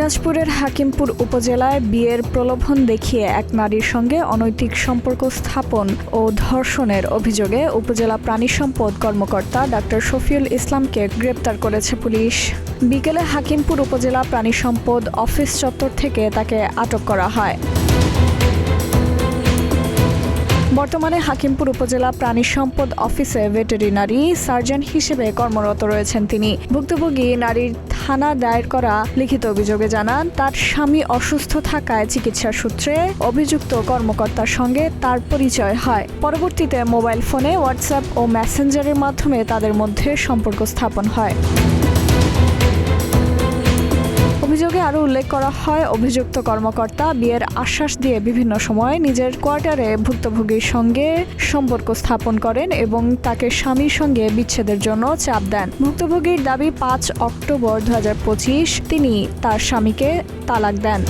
দিনাজপুরের হাকিমপুর উপজেলায় বিয়ের প্রলোভন দেখিয়ে এক নারীর সঙ্গে অনৈতিক সম্পর্ক স্থাপন ও ধর্ষণের অভিযোগে উপজেলা প্রাণী সম্পদ কর্মকর্তা ডাক্তার শফিউল ইসলামকে গ্রেপ্তার করেছে পুলিশ। বিকেলে হাকিমপুর উপজেলা প্রাণী সম্পদ অফিস চত্বর থেকে তাকে আটক করা হয়। বর্তমানে হাকিমপুর উপজেলা প্রাণী সম্পদ অফিসে ভেটেরিনারি সার্জন হিসেবে কর্মরত রয়েছেন তিনি। ভুক্তভোগী নারীর থানা দায়ের করা লিখিত অভিযোগে জানান, তার স্বামী অসুস্থ থাকায় চিকিৎসা সূত্রে অভিযুক্ত কর্মকর্তার সঙ্গে তার পরিচয় হয়। পরবর্তীতে মোবাইল ফোনে হোয়াটসঅ্যাপ ও মেসেঞ্জারের মাধ্যমে তাদের মধ্যে সম্পর্ক স্থাপন হয়। অভিযোগে আরও উল্লেখ করা হয়, অভিযুক্ত কর্মকর্তা বিয়ের আশ্বাস দিয়ে বিভিন্ন সময় নিজের কোয়ার্টারে ভুক্তভোগীর সঙ্গে সম্পর্ক স্থাপন করেন এবং তাকে স্বামীর সঙ্গে বিচ্ছেদের জন্য চাপ দেন। ভুক্তভোগীর দাবি ৫ অক্টোবর ২০২৫ তিনি তার স্বামীকে তালাক দেন।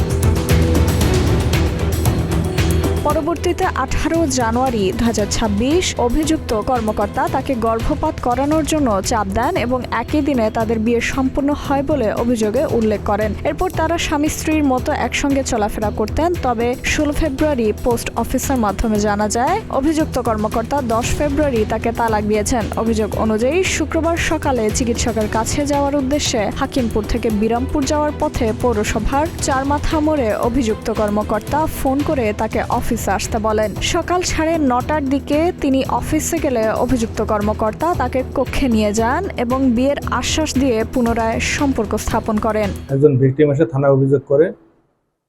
পরবর্তীতে ১৮ জানুয়ারি ২০২৬ অভিযুক্ত কর্মকর্তা তাকে গর্ভপাত করানোর জন্য চাপ দেন এবং একই দিনে তাদের বিয়ে সম্পন্ন হয় বলে অভিযোগে উল্লেখ করেন। এরপর তারা স্বামী স্ত্রীর মতো একসঙ্গে চলাফেরা করতেন। তবে ১৬ ফেব্রুয়ারি পোস্ট অফিসের মাধ্যমে জানা যায়, অভিযুক্ত কর্মকর্তা ১০ ফেব্রুয়ারি তাকে তালাক দিয়েছেন। অভিযোগ অনুযায়ী শুক্রবার সকালে চিকিৎসকের কাছে যাওয়ার উদ্দেশ্যে হাকিমপুর থেকে বিরামপুর যাওয়ার পথে পৌরসভার চারমাথা মোড়ে অভিযুক্ত কর্মকর্তা ফোন করে তাকে অফিসে আসতে বলেন। সকাল ৯:৩০টার দিকে তিনি অফিসে গেলে অভিযুক্ত কর্মকর্তা তাকে কক্ষে নিয়ে যান এবং বিয়ের আশ্বাস দিয়ে পুনরায় সম্পর্ক স্থাপন করেন। একজন ভিকটিম এসে থানায় অভিযোগ করে,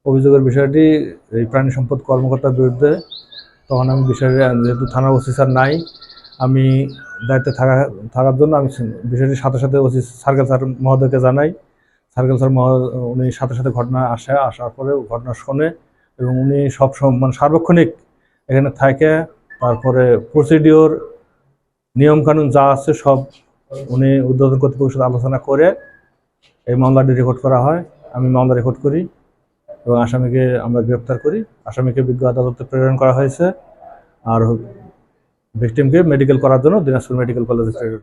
অভিযোগের বিষয়টি এই প্রাণী সম্পদ কর্মকর্তার বিরুদ্ধে। তখন আমি বিষয়টি, যেহেতু থানার ওসি স্যার নাই, আমি দায়িত্বে থাকার জন্য আমি বিষয়টি সাথে সাথে ওসি সার্কেল স্যার মহোদয়কে জানাই। সার্কেল স্যার উনি সাথে সাথে ঘটনা আসার পরে ঘটনা শোনে এবং উনি সব মানে সার্বক্ষণিক এখানে থাকে। তারপরে প্রসিডিওর নিয়মকানুন যা আছে সব উনি ঊর্ধ্বতন কর্তৃপক্ষের সাথে আলোচনা করে এই মামলাটি রেকর্ড করা হয়। আমি মামলা রেকর্ড করি এবং আসামিকে আমরা গ্রেপ্তার করি। আসামিকে বিজ্ঞ আদালতে প্রেরণ করা হয়েছে আর ভিকটিমকে মেডিকেল করার জন্য দিনাজপুর মেডিকেল কলেজে প্রেরণ।